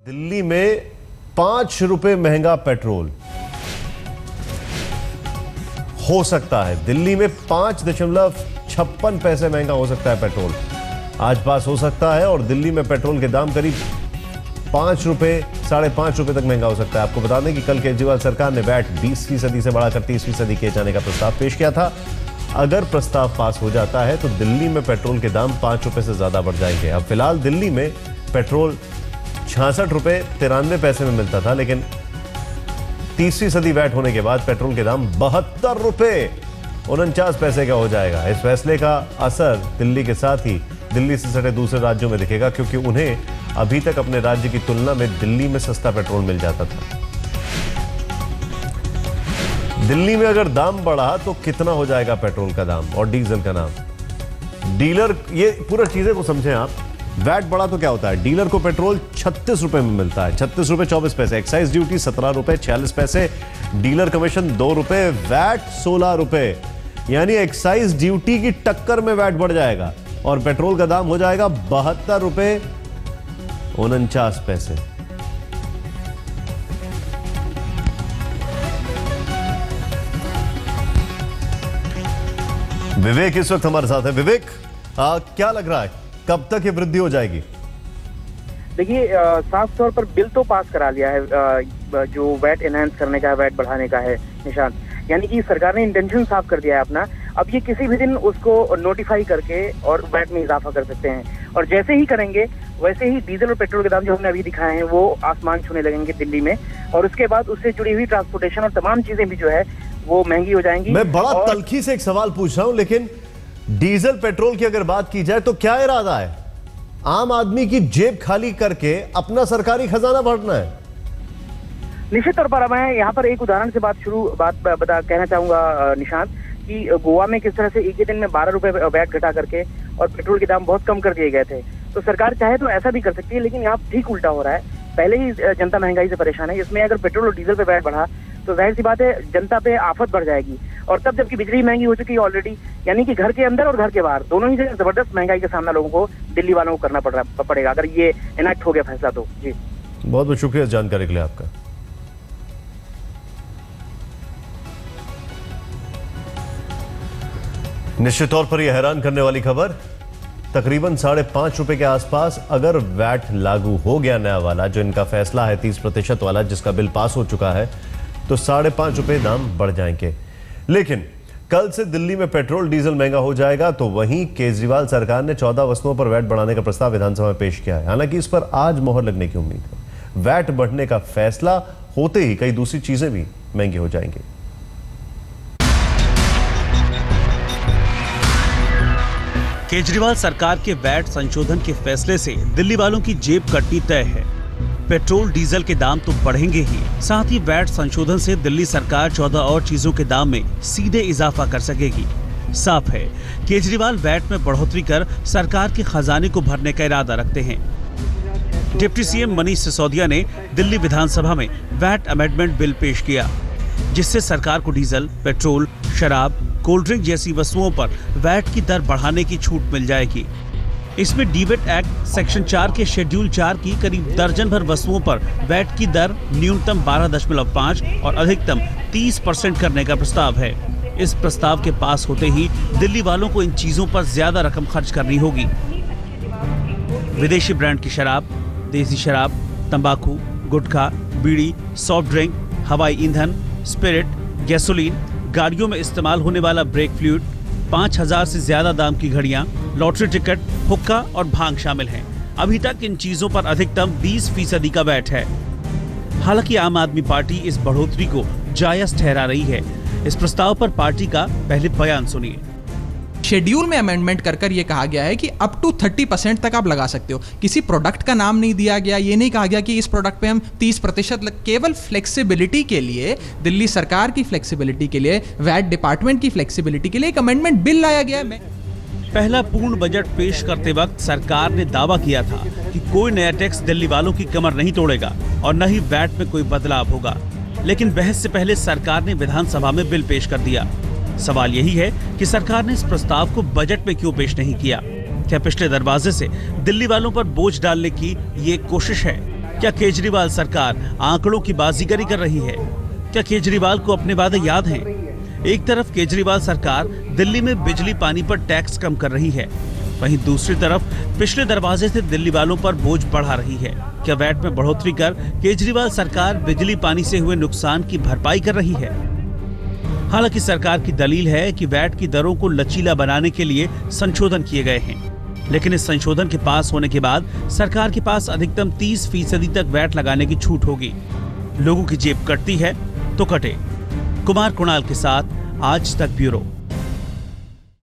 दिल्ली में 5 रुपए महंगा पेट्रोल हो सकता है। दिल्ली में 5.56 पैसे महंगा हो सकता है पेट्रोल। आज पास हो सकता है और दिल्ली में पेट्रोल के दाम करीब 5 रुपए 5.5 रुपए तक महंगा हो सकता है। आपको बता दें कि कल केजरीवाल सरकार ने वैट 20% से बढ़ाकर 30% किए जाने का प्रस्ताव पेश किया था। अगर प्रस्ताव पास हो जाता है तो दिल्ली में पेट्रोल के दाम 5 रुपए से ज्यादा बढ़ जाएंगे। अब फिलहाल दिल्ली में पेट्रोल 66 रुपए 93 पैसे में मिलता था, लेकिन 30वीं सदी वैट होने के बाद पेट्रोल के दाम 72 रुपए 49 पैसे का हो जाएगा। इस फैसले का असर दिल्ली के साथ ही दिल्ली से सटे दूसरे राज्यों में दिखेगा, क्योंकि उन्हें अभी तक अपने राज्य की तुलना में दिल्ली में सस्ता पेट्रोल मिल जाता था। दिल्ली में अगर दाम बढ़ा तो कितना हो जाएगा पेट्रोल का दाम और डीजल का दाम। डीलर, ये पूरा चीजें को समझें आप। वैट बढ़ा तो क्या होता है, डीलर को पेट्रोल 36 रुपए में मिलता है, 36 रुपए 24 पैसे, एक्साइज ड्यूटी 17 रुपए 46 पैसे, डीलर कमीशन 2 रुपए, वैट 16 रुपए। यानी एक्साइज ड्यूटी की टक्कर में वैट बढ़ जाएगा और पेट्रोल का दाम हो जाएगा 72 रुपए 49 पैसे। विवेक इस वक्त हमारे साथ है। विवेक, क्या लग रहा है कब तक ये वृद्धि हो जाएगी? देखिए, साफ तौर पर बिल तो पास करा लिया है जो वैट एनहांस करने का है, वैट बढ़ाने का है निशान, यानी कि सरकार ने इंटेंशन साफ कर दिया है अपना। अब ये किसी भी दिन उसको नोटिफाई करके और वैट में इजाफा कर सकते हैं, और जैसे ही करेंगे वैसे ही डीजल और पेट्रोल के दाम जो हमने अभी दिखाए हैं वो आसमान छूने लगेंगे दिल्ली में, और उसके बाद उससे जुड़ी हुई ट्रांसपोर्टेशन और तमाम चीजें भी जो है वो महंगी हो जाएंगी। मैं बड़ा तल्खी से एक सवाल पूछ रहा हूं, लेकिन डीजल पेट्रोल की अगर बात की जाए तो क्या इरादा है? आम आदमी की जेब खाली करके अपना सरकारी खजाना भरना है? निश्चित तौर पर मैं यहाँ पर एक उदाहरण से कहना चाहूंगा निशांत, कि गोवा में किस तरह से एक ही दिन में 12 रुपए वैट घटा करके और पेट्रोल के दाम बहुत कम कर दिए गए थे। तो सरकार चाहे तो ऐसा भी कर सकती है, लेकिन यहाँ ठीक उल्टा हो रहा है। पहले ही जनता महंगाई से परेशान है, इसमें अगर पेट्रोल और डीजल पे वैट बढ़ा तो जाहिर सी बात है जनता पे आफत बढ़ जाएगी। और तब जबकि बिजली महंगी हो चुकी है ऑलरेडी, यानी कि घर के अंदर और घर के बाहर दोनों ही जगह जबरदस्त महंगाई का सामना लोगों को, दिल्ली वालों को करना पड़ेगा अगर ये इनेक्ट हो गया फैसला तो। जी बहुत बहुत शुक्रिया इस जानकारी के लिए आपका। निश्चित तौर पर यह हैरान करने वाली खबर, तकरीबन 5.5 रुपए के आसपास अगर वैट लागू हो गया नया वाला, जो इनका फैसला है 30% वाला जिसका बिल पास हो चुका है, तो 5.5 रुपए दाम बढ़ जाएंगे। लेकिन कल से दिल्ली में पेट्रोल डीजल महंगा हो जाएगा, तो वहीं केजरीवाल सरकार ने 14 वस्तुओं पर वैट बढ़ाने का प्रस्ताव विधानसभा में पेश किया है। हालांकि इस पर आज मोहर लगने की उम्मीद है। वैट बढ़ने का फैसला होते ही कई दूसरी चीजें भी महंगी हो जाएंगी। केजरीवाल सरकार के वैट संशोधन के फैसले से दिल्ली वालों की जेब कटनी तय है। पेट्रोल डीजल के दाम तो बढ़ेंगे ही, साथ ही वैट संशोधन से दिल्ली सरकार 14 और चीजों के दाम में सीधे इजाफा कर सकेगी। साफ है, केजरीवाल वैट में बढ़ोतरी कर सरकार के खजाने को भरने का इरादा रखते हैं। डिप्टी सीएम मनीष सिसोदिया ने दिल्ली विधानसभा में वैट अमेंडमेंट बिल पेश किया, जिससे सरकार को डीजल, पेट्रोल, शराब, कोल्ड ड्रिंक जैसी वस्तुओं पर वैट की दर बढ़ाने की छूट मिल जाएगी। इसमें डीवेट एक्ट सेक्शन 4 के शेड्यूल 4 की करीब दर्जन भर वस्तुओं पर वैट की दर न्यूनतम 12.5 और अधिकतम 30% करने का प्रस्ताव है। इस प्रस्ताव के पास होते ही दिल्ली वालों को इन चीजों पर ज्यादा रकम खर्च करनी होगी। विदेशी ब्रांड की शराब, देसी शराब, तंबाकू, गुटखा, बीड़ी, सॉफ्ट ड्रिंक, हवाई ईंधन, स्पिरिट, गैसोलीन, गाड़ियों में इस्तेमाल होने वाला ब्रेक फ्लूइड, 5000 से ज्यादा दाम की घड़ियां, लॉटरी टिकट, हुक्का और भांग शामिल हैं। अभी तक इन चीजों पर अधिकतम 20% का वैट है। हालांकि आम आदमी पार्टी इस बढ़ोतरी को जायज ठहरा रही है। इस प्रस्ताव पर पार्टी का पहले बयान सुनिए। शेड्यूल में अमेंडमेंट कर ये कहा गया है कि अप टू 30% तक आप लगा सकते हो। किसी प्रोडक्ट का नाम नहीं दिया गया, ये नहीं कहा गया कि इस प्रोडक्ट पे हम 30%, केवल फ्लेक्सिबिलिटी के लिए, दिल्ली सरकार की फ्लेक्सिबिलिटी के लिए, वैट डिपार्टमेंट की फ्लेक्सिबिलिटी के लिए एक अमेंडमेंट बिल लाया गया है। पहला पूर्ण बजट पेश करते वक्त सरकार ने दावा किया था कि कोई नया टैक्स दिल्ली वालों की कमर नहीं तोड़ेगा और न ही वैट में कोई बदलाव होगा। लेकिन बहस से पहले सरकार ने विधानसभा में बिल पेश कर दिया। सवाल यही है कि सरकार ने इस प्रस्ताव को बजट में क्यों पेश नहीं किया? क्या पिछले दरवाजे से दिल्ली वालों पर बोझ डालने की ये कोशिश है? क्या केजरीवाल सरकार आंकड़ों की बाजीगरी कर रही है? क्या केजरीवाल को अपने वादे याद हैं? एक तरफ केजरीवाल सरकार दिल्ली में बिजली पानी पर टैक्स कम कर रही है, वहीं दूसरी तरफ पिछले दरवाजे से दिल्ली वालों पर बोझ बढ़ा रही है। क्या वैट में बढ़ोतरी कर केजरीवाल सरकार बिजली पानी से हुए नुकसान की भरपाई कर रही है? हालांकि सरकार की दलील है कि वैट की दरों को लचीला बनाने के लिए संशोधन किए गए हैं, लेकिन इस संशोधन के पास होने के बाद सरकार के पास अधिकतम 30% तक वैट लगाने की छूट होगी। लोगों की जेब कटती है तो कटे। कुमार कुणाल के साथ आज तक ब्यूरो।